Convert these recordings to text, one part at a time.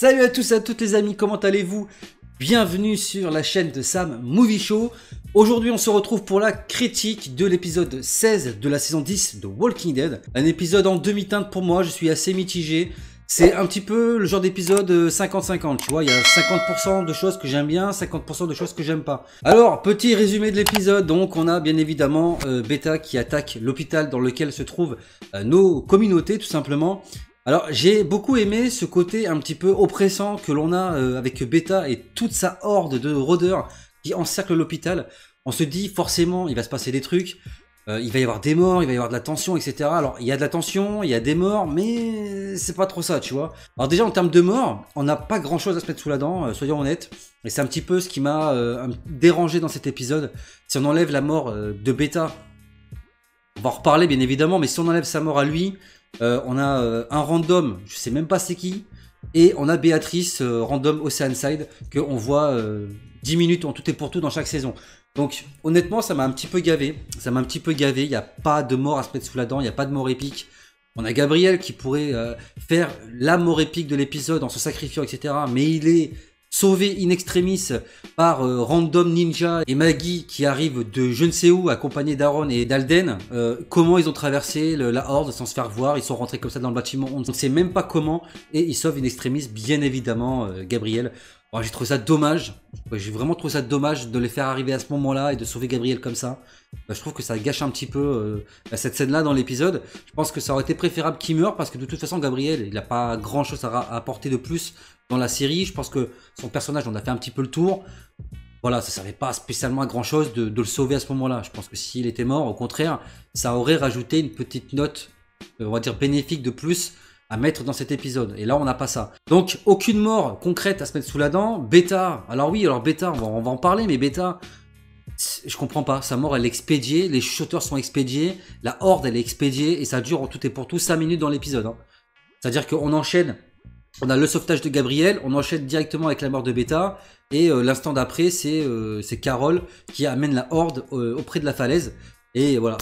Salut à tous et à toutes les amis, comment allez-vous? Bienvenue sur la chaîne de Sam Movie Show. Aujourd'hui on se retrouve pour la critique de l'épisode 16 de la saison 10 de Walking Dead. Un épisode en demi-teinte pour moi, je suis assez mitigé. C'est un petit peu le genre d'épisode 50-50, tu vois, il y a 50% de choses que j'aime bien, 50% de choses que j'aime pas. Alors, petit résumé de l'épisode, donc on a bien évidemment Beta qui attaque l'hôpital dans lequel se trouvent nos communautés tout simplement. Alors j'ai beaucoup aimé ce côté un petit peu oppressant que l'on a avec Beta et toute sa horde de rôdeurs qui encerclent l'hôpital. On se dit forcément il va se passer des trucs. Il va y avoir des morts, il va y avoir de la tension, etc. Alors, il y a de la tension, il y a des morts, mais c'est pas trop ça, tu vois. Alors déjà, en termes de morts, on n'a pas grand-chose à se mettre sous la dent, soyons honnêtes. Et c'est un petit peu ce qui m'a dérangé dans cet épisode. Si on enlève la mort de Beta, on va en reparler, bien évidemment, mais si on enlève sa mort à lui, on a un random, je sais même pas c'est qui, et on a Béatrice, random Oceanside, qu'on voit 10 minutes en tout et pour tout dans chaque saison. Donc honnêtement ça m'a un petit peu gavé, il n'y a pas de mort à se mettre sous la dent, il n'y a pas de mort épique. On a Gabriel qui pourrait faire la mort épique de l'épisode en se sacrifiant, etc. Mais il est sauvé in extremis par Random Ninja et Maggie qui arrivent de je ne sais où accompagnés d'Aaron et d'Alden. Comment ils ont traversé la horde sans se faire voir, ils sont rentrés comme ça dans le bâtiment, on ne sait même pas comment, et ils sauvent in extremis bien évidemment Gabriel. Oh, j'ai trouvé ça dommage, j'ai vraiment trouvé ça dommage de les faire arriver à ce moment-là et de sauver Gabriel comme ça. Je trouve que ça gâche un petit peu cette scène-là dans l'épisode. Je pense que ça aurait été préférable qu'il meure parce que de toute façon Gabriel, il n'a pas grand-chose à apporter de plus dans la série. Je pense que son personnage, on a fait un petit peu le tour. Voilà, ça ne servait pas spécialement à grand-chose de le sauver à ce moment-là. Je pense que s'il était mort, au contraire, ça aurait rajouté une petite note, on va dire bénéfique de plus à mettre dans cet épisode. Et là, on n'a pas ça. Donc, aucune mort concrète à se mettre sous la dent. Beta, alors oui, alors Beta, on va en parler, mais Beta, je comprends pas. Sa mort, elle est expédiée, les shooters sont expédiés, la horde, elle est expédiée, et ça dure en tout et pour tout 5 minutes dans l'épisode. Hein. C'est-à-dire qu'on enchaîne, on a le sauvetage de Gabriel, on enchaîne directement avec la mort de Beta, et l'instant d'après, c'est Carol qui amène la horde auprès de la falaise, et voilà.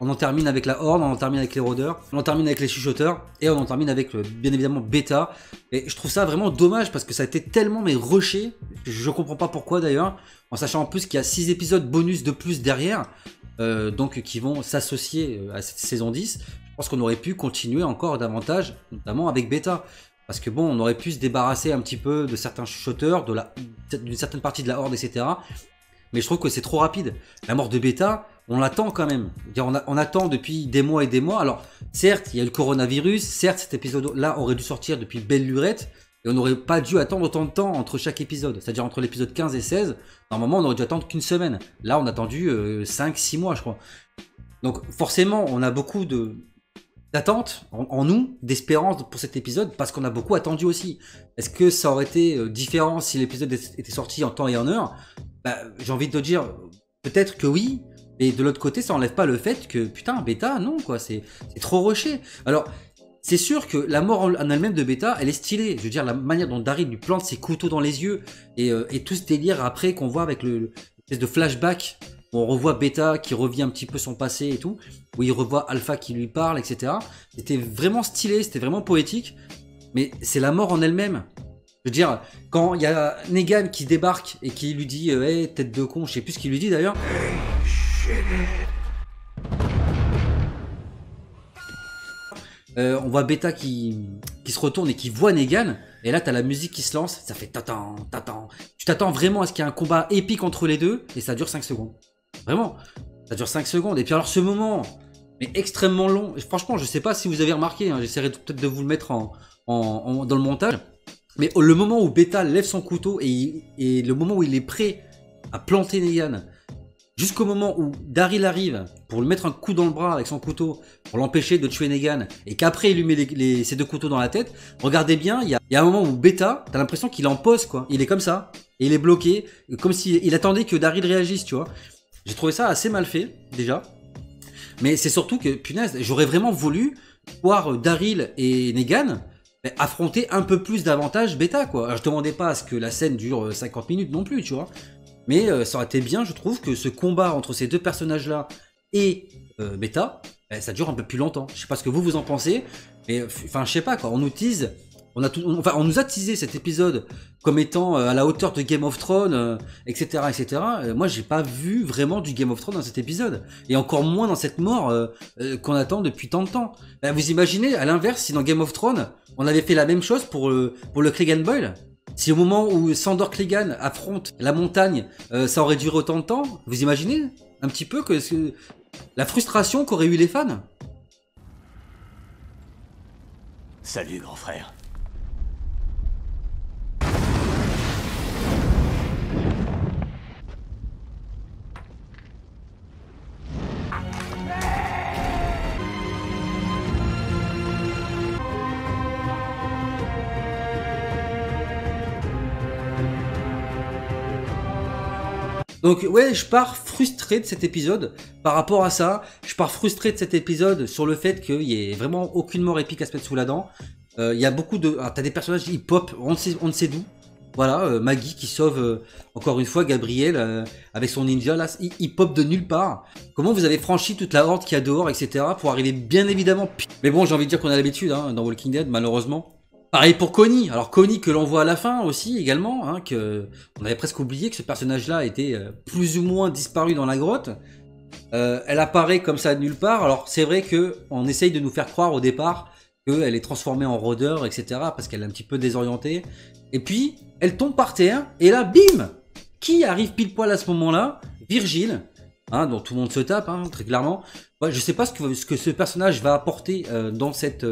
On en termine avec la horde, on en termine avec les rôdeurs, on en termine avec les chuchoteurs, et on en termine avec bien évidemment Beta. Et je trouve ça vraiment dommage parce que ça a été tellement rushé, je comprends pas pourquoi d'ailleurs, en sachant en plus qu'il y a 6 épisodes bonus de plus derrière, donc qui vont s'associer à cette saison 10. Je pense qu'on aurait pu continuer encore davantage, notamment avec Beta. Parce que bon, on aurait pu se débarrasser un petit peu de certains chuchoteurs, d'une certaine partie de la horde, etc. Mais je trouve que c'est trop rapide. La mort de Beta, on l'attend quand même. On attend depuis des mois et des mois. Alors, certes, il y a le coronavirus. Certes, cet épisode-là aurait dû sortir depuis belle lurette. Et on n'aurait pas dû attendre autant de temps entre chaque épisode. C'est-à-dire entre l'épisode 15 et 16. Normalement, on aurait dû attendre qu'une semaine. Là, on a attendu 5-6 mois, je crois. Donc, forcément, on a beaucoup d'attente en nous, d'espérance pour cet épisode, parce qu'on a beaucoup attendu aussi. Est-ce que ça aurait été différent si l'épisode était sorti en temps et en heure? Bah, j'ai envie de te dire, peut-être que oui, mais de l'autre côté, ça enlève pas le fait que, putain, Beta, non, quoi, c'est trop rushé. Alors, c'est sûr que la mort en elle-même de Beta, elle est stylée. Je veux dire, la manière dont Daryl lui plante ses couteaux dans les yeux, et tout ce délire après qu'on voit avec l'espèce de flashback, où on revoit Beta qui revient un petit peu son passé et tout, où il revoit Alpha qui lui parle, etc. C'était vraiment stylé, c'était vraiment poétique, mais c'est la mort en elle-même. Je veux dire, quand il y a Negan qui débarque et qui lui dit hey, tête de con, je sais plus ce qu'il lui dit d'ailleurs. On voit Beta qui se retourne et qui voit Negan. Et là, t'as la musique qui se lance. Ça fait tatan, tatan. Tu t'attends vraiment à ce qu'il y ait un combat épique entre les deux. Et ça dure 5 secondes. Vraiment. Ça dure 5 secondes. Et puis alors, ce moment, mais extrêmement long. Franchement, je sais pas si vous avez remarqué. Hein, j'essaierai peut-être de vous le mettre dans le montage. Mais le moment où Beta lève son couteau et le moment où il est prêt à planter Negan, jusqu'au moment où Daryl arrive pour lui mettre un coup dans le bras avec son couteau pour l'empêcher de tuer Negan, et qu'après il lui met ses 2 couteaux dans la tête, regardez bien, il y a un moment où Beta, t'as l'impression qu'il est en pause, quoi. Il est comme ça, et il est bloqué, comme s'il attendait que Daryl réagisse, tu vois. J'ai trouvé ça assez mal fait, déjà. Mais c'est surtout que, punaise, j'aurais vraiment voulu voir Daryl et Negan affronter un peu plus davantage Beta, quoi. Alors, je demandais pas à ce que la scène dure 50 minutes non plus, tu vois. Mais ça aurait été bien, je trouve, que ce combat entre ces deux personnages-là et Beta, ça dure un peu plus longtemps. Je sais pas ce que vous en pensez, mais enfin, je sais pas, quoi. On nous tease Enfin, on nous a teasé cet épisode comme étant à la hauteur de Game of Thrones, etc., etc. Moi, j'ai pas vu vraiment du Game of Thrones dans cet épisode, et encore moins dans cette mort qu'on attend depuis tant de temps. Vous imaginez, à l'inverse, si dans Game of Thrones, on avait fait la même chose pour le Clegane Boyle, si au moment où Sandor Clegane affronte la montagne, ça aurait duré autant de temps, vous imaginez un petit peu la frustration qu'auraient eu les fans. Salut, grand frère. Donc ouais, je pars frustré de cet épisode par rapport à ça. Je pars frustré de cet épisode sur le fait qu'il y ait vraiment aucune mort épique à se mettre sous la dent. Il y a beaucoup de... Ah, t'as des personnages, ils pop, on ne sait d'où. Voilà, Maggie qui sauve encore une fois Gabriel avec son ninja, là, il pop de nulle part. Comment vous avez franchi toute la horde qu'il y a dehors, etc. pour arriver bien évidemment... Mais bon, j'ai envie de dire qu'on a l'habitude hein, dans Walking Dead, malheureusement. Pareil pour Connie. Alors Connie que l'on voit à la fin aussi également, hein, que on avait presque oublié que ce personnage-là était plus ou moins disparu dans la grotte. Elle apparaît comme ça de nulle part. Alors c'est vrai que on essaye de nous faire croire au départ qu'elle est transformée en rôdeur, etc. parce qu'elle est un petit peu désorientée. Et puis elle tombe par terre et là, bim! Qui arrive pile poil à ce moment-là? Virgile. Hein, dont tout le monde se tape, hein, très clairement. Ouais, je sais pas ce que ce personnage va apporter dans cette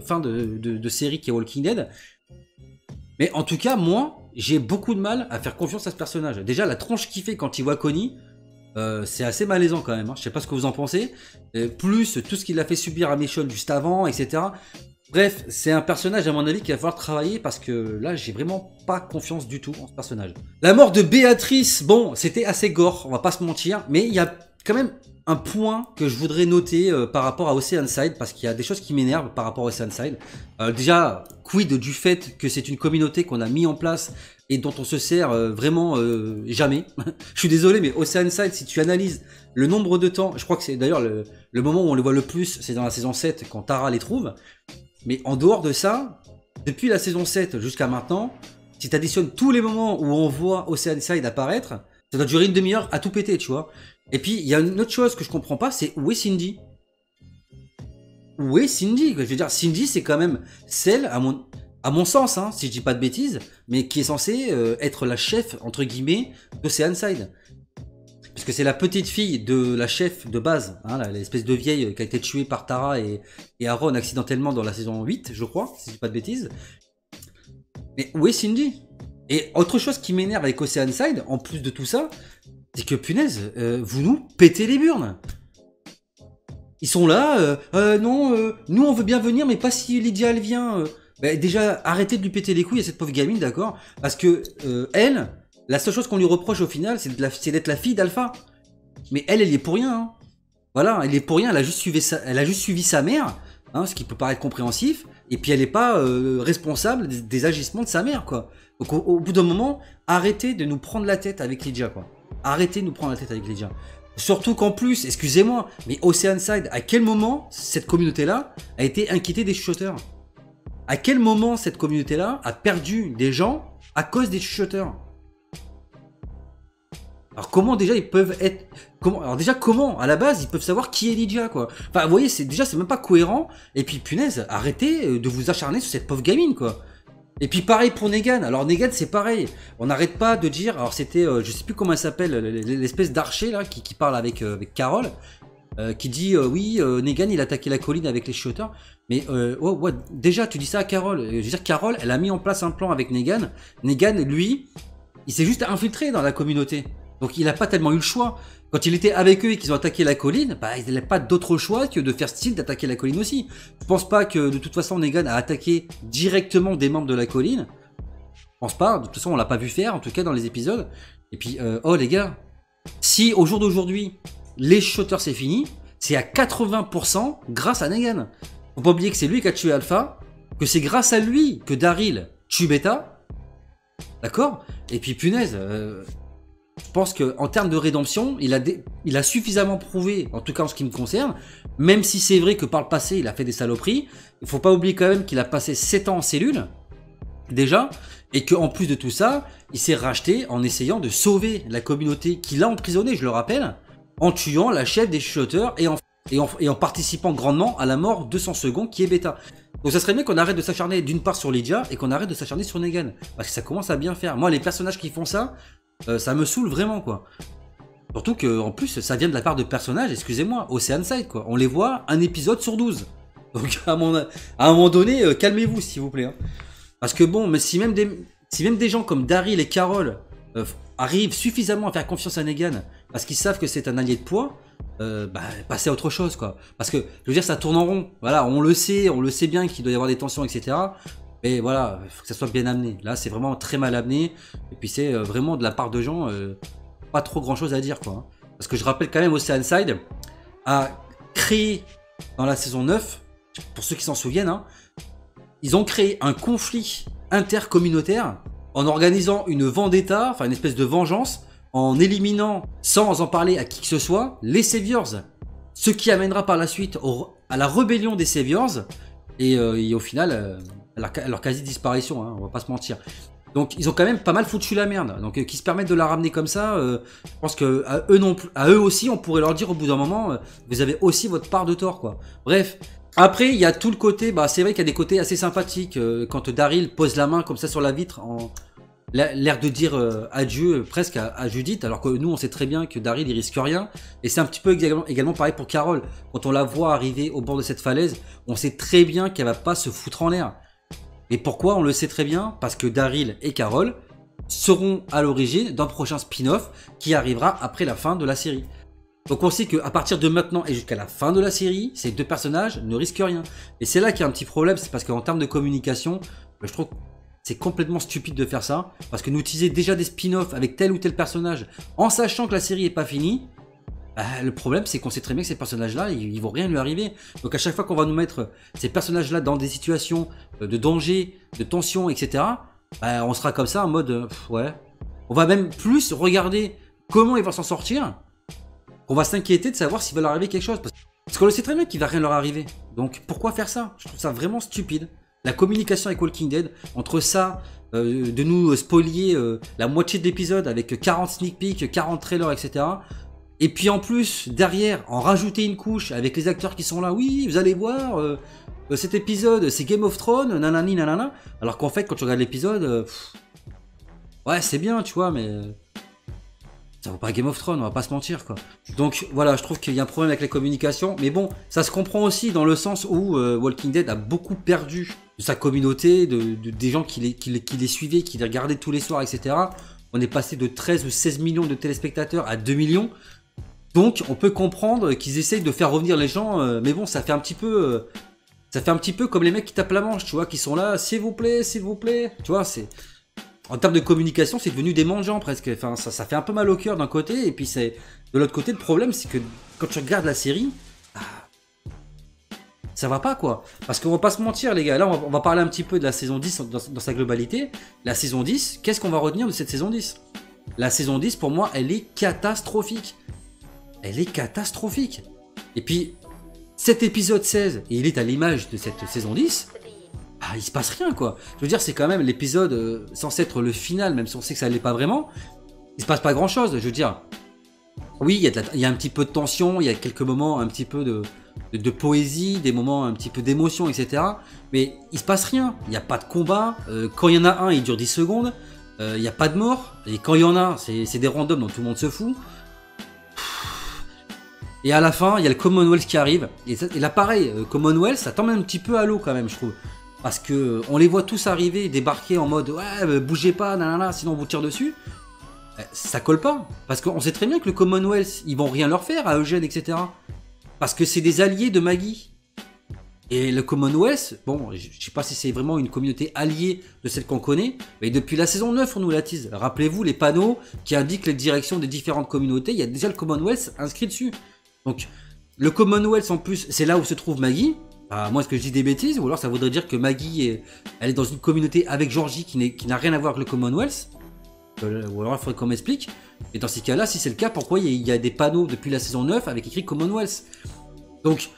fin de série qui est Walking Dead. Mais en tout cas, moi, j'ai beaucoup de mal à faire confiance à ce personnage. Déjà, la tronche qu'il fait quand il voit Connie, c'est assez malaisant quand même. Hein. Je sais pas ce que vous en pensez. Plus tout ce qu'il a fait subir à Michonne juste avant, etc. Bref, c'est un personnage à mon avis qu'il va falloir travailler parce que là, j'ai vraiment pas confiance du tout en ce personnage. La mort de Béatrice, bon, c'était assez gore, on va pas se mentir, mais il y a quand même un point que je voudrais noter par rapport à Oceanside, parce qu'il y a des choses qui m'énervent par rapport à Oceanside. Déjà, quid du fait que c'est une communauté qu'on a mis en place et dont on se sert vraiment jamais. Je suis désolé, mais Oceanside, si tu analyses le nombre de temps, je crois que c'est d'ailleurs le moment où on les voit le plus, c'est dans la saison 7 quand Tara les trouve. Mais en dehors de ça, depuis la saison 7 jusqu'à maintenant, si tu additionnes tous les moments où on voit Oceanside apparaître, ça doit durer une demi-heure à tout péter, tu vois. Et puis, il y a une autre chose que je comprends pas, c'est où est Cindy? Où est Cindy? Je veux dire, Cindy, c'est quand même celle, à mon sens, hein, si je dis pas de bêtises, mais qui est censée être la chef, entre guillemets, d'Oceanside. Parce que c'est la petite fille de la chef de base, hein, l'espèce de vieille qui a été tuée par Tara et Aaron accidentellement dans la saison 8, je crois, si je dis pas de bêtises. Mais où est Cindy? Et autre chose qui m'énerve avec Oceanside, en plus de tout ça, c'est que punaise, vous nous pétez les burnes. Ils sont là, non, nous on veut bien venir, mais pas si Lydia elle vient. Bah, déjà, arrêtez de lui péter les couilles à cette pauvre gamine, d'accord? Parce que elle, la seule chose qu'on lui reproche au final, c'est d'être la fille d'Alpha. Mais elle y est pour rien. Hein. Voilà, elle est pour rien, elle a juste suivi sa mère, hein, ce qui peut paraître compréhensif, et puis elle n'est pas responsable des agissements de sa mère, quoi. Donc au bout d'un moment, arrêtez de nous prendre la tête avec Lydia, quoi. Arrêtez de nous prendre la tête avec Lydia. Surtout qu'en plus, excusez-moi, mais Oceanside, à quel moment cette communauté-là a été inquiétée des chuchoteurs? À quel moment cette communauté-là a perdu des gens à cause des chuchoteurs? Alors comment déjà ils peuvent être... Alors déjà comment à la base ils peuvent savoir qui est Lydia, quoi? Enfin vous voyez, c'est même pas cohérent. Et puis punaise, arrêtez de vous acharner sur cette pauvre gamine, quoi. Et puis pareil pour Negan. Alors Negan c'est pareil. On n'arrête pas de dire... Alors c'était, je sais plus comment elle s'appelle, l'espèce d'archer là qui parle avec Carol. Qui dit oui, Negan il a attaqué la colline avec les chuchoteurs. Mais ouais, déjà tu dis ça à Carol. Je veux dire, Carol elle a mis en place un plan avec Negan. Negan lui, il s'est juste infiltré dans la communauté. Donc il n'a pas tellement eu le choix. Quand il était avec eux et qu'ils ont attaqué la colline, bah il n'avait pas d'autre choix que de faire style d'attaquer la colline aussi. Je pense pas que de toute façon Negan a attaqué directement des membres de la colline. Je pense pas, de toute façon on l'a pas vu faire, en tout cas dans les épisodes. Et puis, oh les gars, si au jour d'aujourd'hui, les shooters c'est fini, c'est à 80% grâce à Negan. Faut pas oublier que c'est lui qui a tué Alpha, que c'est grâce à lui que Daryl tue Beta. D'accord? Et puis punaise... je pense qu'en termes de rédemption, il a suffisamment prouvé, en tout cas en ce qui me concerne, même si c'est vrai que par le passé, il a fait des saloperies, il faut pas oublier quand même qu'il a passé 7 ans en cellule, déjà, et qu'en plus de tout ça, il s'est racheté en essayant de sauver la communauté qu'il a emprisonnée, je le rappelle, en tuant la chef des chuchoteurs et en participant grandement à la mort de son second qui est Beta. Donc ça serait bien qu'on arrête de s'acharner d'une part sur Lydia et qu'on arrête de s'acharner sur Negan. Parce que ça commence à bien faire. Moi, les personnages qui font ça, ça me saoule vraiment, quoi. Surtout qu'en plus, ça vient de la part de personnages, excusez-moi, Oceanside, quoi. On les voit un épisode sur 12. Donc à un moment donné, calmez-vous, s'il vous plaît. Hein. Parce que bon, mais si même des gens comme Daryl et Carol arrivent suffisamment à faire confiance à Negan, parce qu'ils savent que c'est un allié de poids, passer à autre chose, quoi. Parce que, je veux dire, ça tourne en rond. Voilà, on le sait bien qu'il doit y avoir des tensions, etc. Mais voilà, il faut que ça soit bien amené. Là, c'est vraiment très mal amené. Et puis, c'est vraiment de la part de gens, pas trop grand chose à dire, quoi. Parce que je rappelle quand même, Oceanside a créé, dans la saison 9, pour ceux qui s'en souviennent, hein, ils ont créé un conflit intercommunautaire en organisant une vendetta, enfin une espèce de vengeance, en éliminant, sans en parler à qui que ce soit, les Saviors. Ce qui amènera par la suite à la rébellion des Saviors et au final à leur quasi-disparition, hein, on va pas se mentir. Donc ils ont quand même pas mal foutu la merde. Donc qu'ils se permettent de la ramener comme ça, je pense que à eux aussi, on pourrait leur dire au bout d'un moment, vous avez aussi votre part de tort, quoi. Bref. Après, il y a tout le côté, c'est vrai qu'il y a des côtés assez sympathiques quand Daryl pose la main comme ça sur la vitre en l'air de dire adieu presque à Judith, alors que nous on sait très bien que Daryl il risque rien, et c'est un petit peu également pareil pour Carol. Quand on la voit arriver au bord de cette falaise, on sait très bien qu'elle va pas se foutre en l'air. Et pourquoi on le sait très bien? Parce que Daryl et Carol seront à l'origine d'un prochain spin-off qui arrivera après la fin de la série. Donc on sait qu'à partir de maintenant et jusqu'à la fin de la série, ces deux personnages ne risquent rien. Et c'est là qu'il y a un petit problème, c'est parce qu'en termes de communication, je trouve c'est complètement stupide de faire ça, parce que nous utiliser déjà des spin-offs avec tel ou tel personnage, en sachant que la série est pas finie, le problème c'est qu'on sait très bien que ces personnages-là, ils vont rien lui arriver. Donc à chaque fois qu'on va nous mettre ces personnages-là dans des situations de danger, de tension, etc., on sera comme ça en mode, ouais. On va même plus regarder comment ils vont s'en sortir, qu'on va s'inquiéter de savoir s'il va leur arriver quelque chose. Parce qu'on le sait très bien qu'il va rien leur arriver. Donc pourquoi faire ça? Je trouve ça vraiment stupide. La communication avec Walking Dead, entre ça, de nous spolier la moitié de l'épisode avec 40 sneak peeks, 40 trailers, etc. Et puis en plus, derrière, en rajouter une couche avec les acteurs qui sont là. Oui, vous allez voir, cet épisode, c'est Game of Thrones, nanani, nanana. Alors qu'en fait, quand tu regardes l'épisode, ouais, c'est bien, tu vois, mais ça vaut pas Game of Thrones, on va pas se mentir, quoi. Donc voilà, je trouve qu'il y a un problème avec la communication, mais bon, ça se comprend aussi dans le sens où Walking Dead a beaucoup perdu de sa communauté, des gens qui les suivaient, qui les regardaient tous les soirs, etc. On est passé de 13 ou 16 millions de téléspectateurs à 2 millions. Donc on peut comprendre qu'ils essayent de faire revenir les gens, mais bon, ça fait un petit peu comme les mecs qui tapent la manche, tu vois, qui sont là, s'il vous plaît, tu vois, c'est... En termes de communication, c'est devenu des mendiants presque. Enfin, ça fait un peu mal au cœur d'un côté, et puis c'est de l'autre côté, le problème, c'est que quand tu regardes la série, ça va pas, quoi. Parce qu'on va pas se mentir, les gars. Là, on va parler un petit peu de la saison 10 dans sa globalité. La saison 10, qu'est-ce qu'on va retenir de cette saison 10? La saison 10, pour moi, elle est catastrophique. Elle est catastrophique. Et puis, cet épisode 16, et il est à l'image de cette saison 10... il se passe rien, quoi. Je veux dire, c'est quand même l'épisode censé être le final, même si on sait que ça l'est pas vraiment. Il se passe pas grand chose, je veux dire. Oui, il y a un petit peu de tension, il y a quelques moments un petit peu de poésie, des moments un petit peu d'émotion, etc. Mais il se passe rien, il n'y a pas de combat. Quand il y en a un, il dure 10 secondes. Il n'y a pas de mort. Et quand il y en a, c'est des randoms dont tout le monde se fout. Et à la fin, il y a le Commonwealth qui arrive. Et là, pareil, Commonwealth, ça tombe un petit peu à l'eau quand même, je trouve. Parce que on les voit tous arriver, débarquer en mode ouais, bougez pas, nanana, sinon on vous tire dessus. Ça colle pas. Parce qu'on sait très bien que le Commonwealth, ils vont rien leur faire à Eugène, etc. Parce que c'est des alliés de Maggie. Et le Commonwealth, bon, je sais pas si c'est vraiment une communauté alliée de celle qu'on connaît, mais depuis la saison 9, on nous la tease. Rappelez-vous les panneaux qui indiquent les directions des différentes communautés, il y a déjà le Commonwealth inscrit dessus. Donc, le Commonwealth en plus, c'est là où se trouve Maggie. Moi, est-ce que je dis des bêtises? Ou alors ça voudrait dire que Maggie, elle est dans une communauté avec Georgie qui n'a rien à voir avec le Commonwealth. Ou alors il faudrait qu'on m'explique. Et dans ces cas-là, si c'est le cas, pourquoi il y a des panneaux depuis la saison 9 avec écrit Commonwealth? Donc,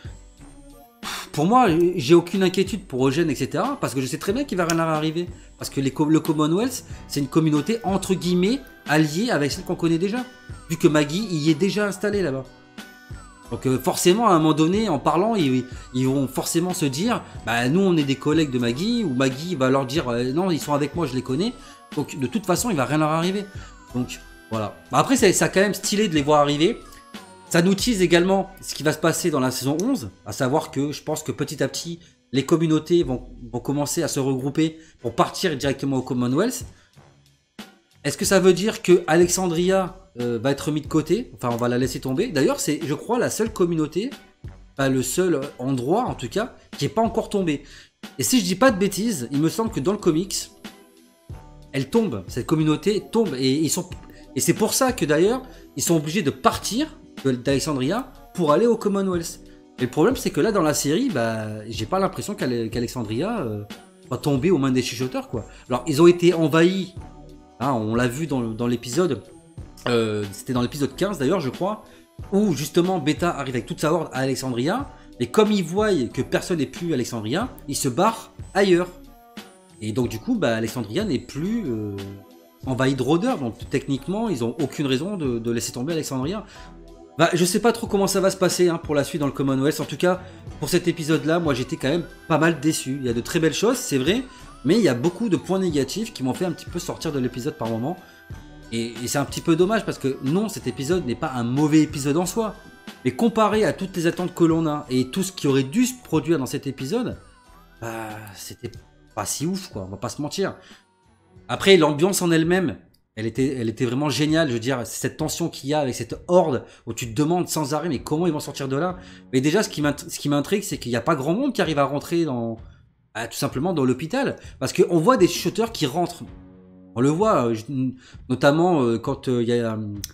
pour moi, j'ai aucune inquiétude pour Eugène, etc. Parce que je sais très bien qu'il va rien arriver. Parce que le Commonwealth, c'est une communauté entre guillemets alliée avec celle qu'on connaît déjà. Vu que Maggie y est déjà installée là-bas. Donc forcément, à un moment donné, en parlant, ils vont forcément se dire bah nous on est des collègues de Maggie, ou Maggie va leur dire non, ils sont avec moi, je les connais. Donc de toute façon, il va rien leur arriver. Donc voilà. Bah, après, ça quand même stylé de les voir arriver. Ça nous tease également ce qui va se passer dans la saison 11, à savoir que je pense que petit à petit, les communautés vont commencer à se regrouper pour partir directement au Commonwealth. Est-ce que ça veut dire que Alexandria va être mis de côté? Enfin, on va la laisser tomber. D'ailleurs, c'est, je crois, la seule communauté, pas le seul endroit en tout cas, qui n'est pas encore tombé. Et si je dis pas de bêtises, il me semble que dans le comics, elle tombe. Cette communauté tombe. Et c'est pour ça que d'ailleurs, ils sont obligés de partir d'Alexandria pour aller au Commonwealth. Et le problème, c'est que là, dans la série, bah, j'ai pas l'impression qu'Alexandria va tomber aux mains des chuchoteurs, quoi. Alors, ils ont été envahis. Hein, on l'a vu dans l'épisode. C'était dans l'épisode 15 d'ailleurs, je crois, où justement Beta arrive avec toute sa horde à Alexandria. Et comme ils voient que personne n'est plus à Alexandria, ils se barrent ailleurs. Et donc, du coup, bah, Alexandria n'est plus envahi de rôdeurs. Donc, techniquement, ils n'ont aucune raison de laisser tomber Alexandria. Bah, je sais pas trop comment ça va se passer hein, pour la suite dans le Commonwealth. En tout cas, pour cet épisode-là, moi j'étais quand même pas mal déçu. Il y a de très belles choses, c'est vrai, mais il y a beaucoup de points négatifs qui m'ont fait un petit peu sortir de l'épisode par moment. Et c'est un petit peu dommage parce que non, cet épisode n'est pas un mauvais épisode en soi. Mais comparé à toutes les attentes que l'on a et tout ce qui aurait dû se produire dans cet épisode, bah c'était pas si ouf quoi, on va pas se mentir. Après, l'ambiance en elle-même, elle était vraiment géniale, je veux dire, cette tension qu'il y a avec cette horde où tu te demandes sans arrêt mais comment ils vont sortir de là. Mais déjà ce qui m'intrigue c'est qu'il n'y a pas grand monde qui arrive à rentrer tout simplement dans l'hôpital. Parce qu'on voit des chuchoteurs qui rentrent. On le voit, notamment quand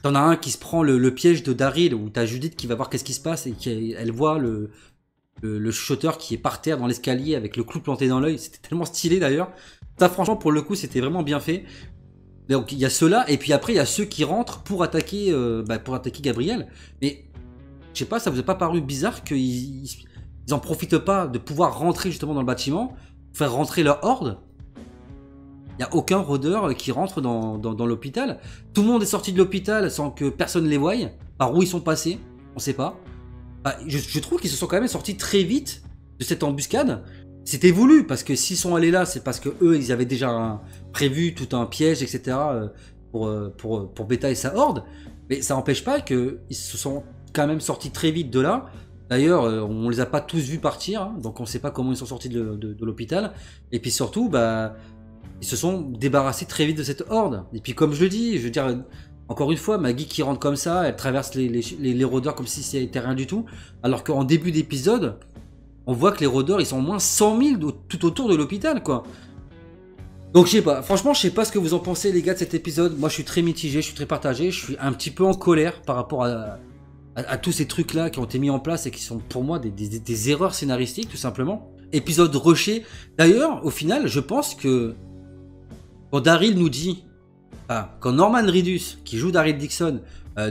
t'en as un qui se prend le piège de Daryl, où t'as Judith qui va voir qu'est-ce qui se passe et elle voit le chuchoteur qui est par terre dans l'escalier avec le clou planté dans l'œil. C'était tellement stylé d'ailleurs. Ça franchement pour le coup c'était vraiment bien fait. Donc il y a ceux-là, et puis après il y a ceux qui rentrent pour attaquer Gabriel. Mais je sais pas, ça vous a pas paru bizarre qu'ils en profitent pas de pouvoir rentrer justement dans le bâtiment, faire rentrer leur horde? Il n'y a aucun rôdeur qui rentre dans l'hôpital. Tout le monde est sorti de l'hôpital sans que personne les voie. Par où ils sont passés, on sait pas. Bah, je trouve qu'ils se sont quand même sortis très vite de cette embuscade. C'était voulu, parce que s'ils sont allés là, c'est parce que eux, ils avaient déjà prévu tout un piège, etc. pour Beta et sa horde. Mais ça n'empêche pas qu'ils se sont quand même sortis très vite de là. D'ailleurs, on les a pas tous vus partir, hein, donc on ne sait pas comment ils sont sortis de l'hôpital. Et puis surtout, bah, ils se sont débarrassés très vite de cette horde. Et puis comme je le dis, je veux dire, encore une fois, Maggie qui rentre comme ça, elle traverse les rôdeurs comme si c'était rien du tout. Alors qu'en début d'épisode, on voit que les rôdeurs, ils sont au moins 100 000 tout autour de l'hôpital, quoi. Donc je sais pas, franchement, je sais pas ce que vous en pensez, les gars, de cet épisode. Moi, je suis très mitigé, je suis très partagé, je suis un petit peu en colère par rapport à tous ces trucs-là qui ont été mis en place et qui sont pour moi des erreurs scénaristiques, tout simplement. Épisode rushé. D'ailleurs, au final, je pense que quand Daryl nous dit, quand Norman Reedus, qui joue Daryl Dixon,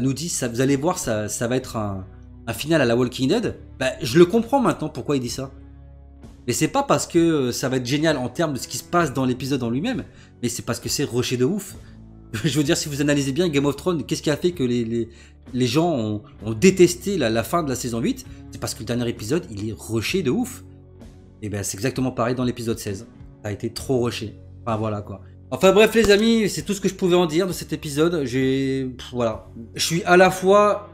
nous dit, vous allez voir, ça va être un final à la Walking Dead, bah, je le comprends maintenant pourquoi il dit ça. Mais c'est pas parce que ça va être génial en termes de ce qui se passe dans l'épisode en lui-même, mais c'est parce que c'est rushé de ouf. Je veux dire, si vous analysez bien Game of Thrones, qu'est-ce qui a fait que les gens ont détesté la fin de la saison 8? C'est parce que le dernier épisode, il est rushé de ouf. Et ben c'est exactement pareil dans l'épisode 16. Ça a été trop rushé. Enfin voilà quoi. Enfin bref les amis, c'est tout ce que je pouvais en dire de cet épisode. Voilà. Je suis à la fois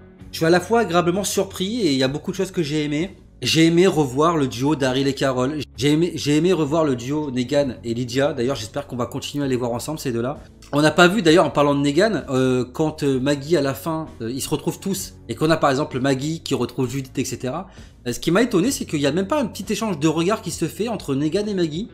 agréablement surpris et il y a beaucoup de choses que j'ai aimé. J'ai aimé revoir le duo Daryl et Carol. J'ai aimé revoir le duo Negan et Lydia. D'ailleurs, j'espère qu'on va continuer à les voir ensemble, ces deux-là. On n'a pas vu, d'ailleurs, en parlant de Negan, quand Maggie, à la fin, ils se retrouvent tous, et qu'on a par exemple Maggie qui retrouve Judith, etc. Ce qui m'a étonné, c'est qu'il n'y a même pas un petit échange de regards qui se fait entre Negan et Maggie.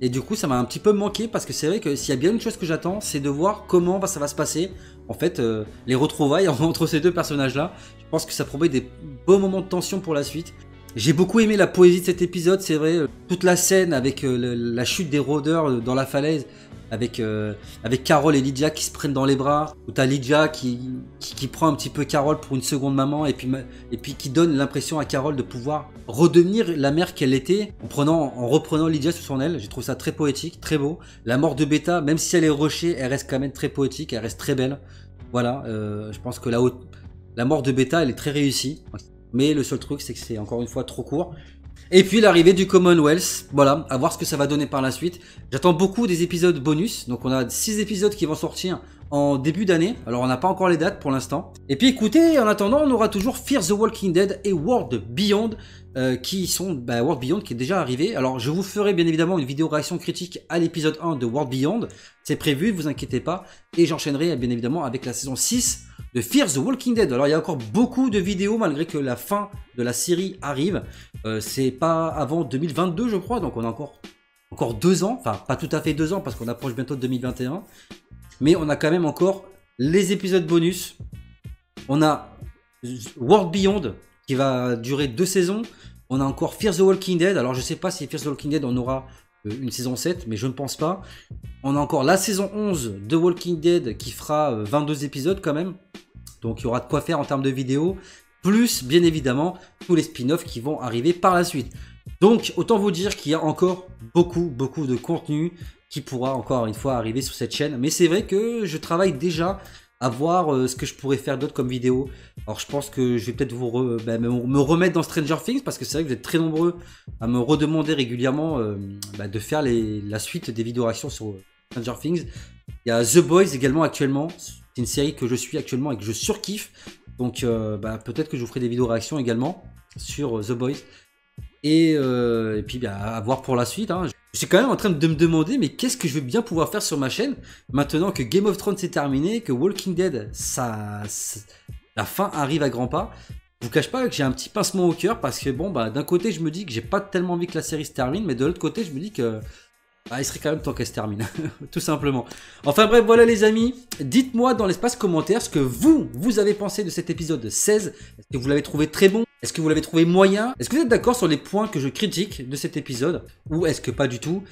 Et du coup, ça m'a un petit peu manqué, parce que c'est vrai que s'il y a bien une chose que j'attends, c'est de voir comment ça va se passer. En fait, les retrouvailles entre ces deux personnages-là. Je pense que ça promet des beaux moments de tension pour la suite. J'ai beaucoup aimé la poésie de cet épisode, c'est vrai. Toute la scène avec la chute des rôdeurs dans la falaise, avec Carol et Lydia qui se prennent dans les bras, où t'as Lydia qui prend un petit peu Carol pour une seconde maman et puis qui donne l'impression à Carol de pouvoir redevenir la mère qu'elle était en reprenant Lydia sous son aile. J'ai trouvé ça très poétique, très beau. La mort de Beta, même si elle est rushée, elle reste quand même très poétique, elle reste très belle. Voilà, je pense que la mort de Beta, elle est très réussie. Mais le seul truc, c'est que c'est encore une fois trop court. Et puis l'arrivée du Commonwealth, voilà, à voir ce que ça va donner par la suite. J'attends beaucoup des épisodes bonus, donc on a 6 épisodes qui vont sortir en début d'année. Alors on n'a pas encore les dates pour l'instant. Et puis écoutez, en attendant, on aura toujours Fear the Walking Dead et World Beyond, World Beyond qui est déjà arrivé. Alors je vous ferai bien évidemment une vidéo réaction critique à l'épisode 1 de World Beyond, c'est prévu, ne vous inquiétez pas. Et j'enchaînerai bien évidemment avec la saison 6 de Fear the Walking Dead. Alors il y a encore beaucoup de vidéos malgré que la fin de la série arrive. C'est pas avant 2022 je crois, donc on a encore 2 ans, enfin pas tout à fait 2 ans parce qu'on approche bientôt de 2021. Mais on a quand même encore les épisodes bonus. On a World Beyond qui va durer 2 saisons. On a encore Fear the Walking Dead. Alors je sais pas si Fear the Walking Dead on aura une saison 7, mais je ne pense pas. On a encore la saison 11 de Walking Dead qui fera 22 épisodes quand même. Donc il y aura de quoi faire en termes de vidéos. Plus bien évidemment tous les spin-offs qui vont arriver par la suite. Donc autant vous dire qu'il y a encore beaucoup de contenu qui pourra encore une fois arriver sur cette chaîne. Mais c'est vrai que je travaille déjà à voir ce que je pourrais faire d'autre comme vidéo. Alors je pense que je vais peut-être me remettre dans Stranger Things parce que c'est vrai que vous êtes très nombreux à me redemander régulièrement de faire la suite des vidéos réactions sur Stranger Things. Il y a The Boys également actuellement. C'est une série que je suis actuellement et que je surkiffe. Donc peut-être que je vous ferai des vidéos réactions également sur The Boys. Et puis à voir pour la suite. Hein. Je suis quand même en train de me demander mais qu'est-ce que je vais bien pouvoir faire sur ma chaîne maintenant que Game of Thrones c'est terminé, que Walking Dead, la fin arrive à grands pas. Je vous cache pas que j'ai un petit pincement au cœur parce que d'un côté je me dis que j'ai pas tellement envie que la série se termine, mais de l'autre côté je me dis que il serait quand même temps qu'elle se termine, tout simplement. Enfin bref, voilà les amis, dites-moi dans l'espace commentaire ce que vous avez pensé de cet épisode 16. Est-ce que vous l'avez trouvé très bon? Est-ce que vous l'avez trouvé moyen? Est-ce que vous êtes d'accord sur les points que je critique de cet épisode? Ou est-ce que pas du tout?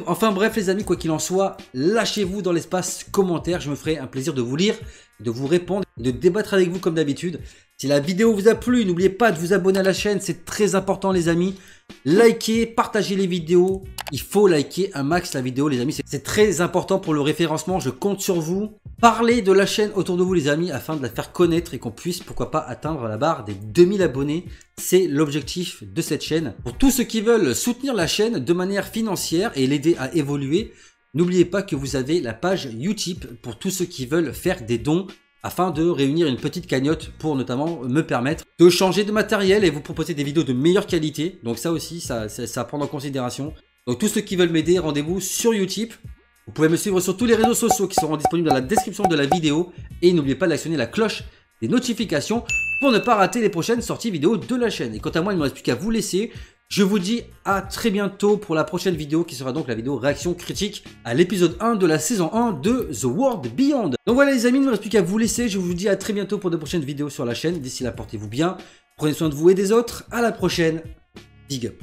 Enfin bref les amis, quoi qu'il en soit, lâchez-vous dans l'espace commentaire, je me ferai un plaisir de vous lire, de vous répondre, et de débattre avec vous comme d'habitude. Si la vidéo vous a plu, n'oubliez pas de vous abonner à la chaîne, c'est très important les amis. Likez, partagez les vidéos, il faut liker un max la vidéo les amis, c'est très important pour le référencement, je compte sur vous. Parlez de la chaîne autour de vous les amis afin de la faire connaître et qu'on puisse pourquoi pas atteindre la barre des 2000 abonnés. C'est l'objectif de cette chaîne. Pour tous ceux qui veulent soutenir la chaîne de manière financière et l'aider à évoluer, n'oubliez pas que vous avez la page Utip pour tous ceux qui veulent faire des dons afin de réunir une petite cagnotte pour notamment me permettre de changer de matériel et vous proposer des vidéos de meilleure qualité. Donc ça aussi, ça à prendre en considération. Donc tous ceux qui veulent m'aider, rendez-vous sur Utip. Vous pouvez me suivre sur tous les réseaux sociaux qui seront disponibles dans la description de la vidéo. Et n'oubliez pas d'actionner la cloche des notifications pour ne pas rater les prochaines sorties vidéo de la chaîne. Et quant à moi, il ne me reste plus qu'à vous laisser. Je vous dis à très bientôt pour la prochaine vidéo qui sera donc la vidéo réaction critique à l'épisode 1 de la saison 1 de The World Beyond. Donc voilà les amis, il ne me reste plus qu'à vous laisser. Je vous dis à très bientôt pour de prochaines vidéos sur la chaîne. D'ici là, portez-vous bien, prenez soin de vous et des autres. À la prochaine. Big up.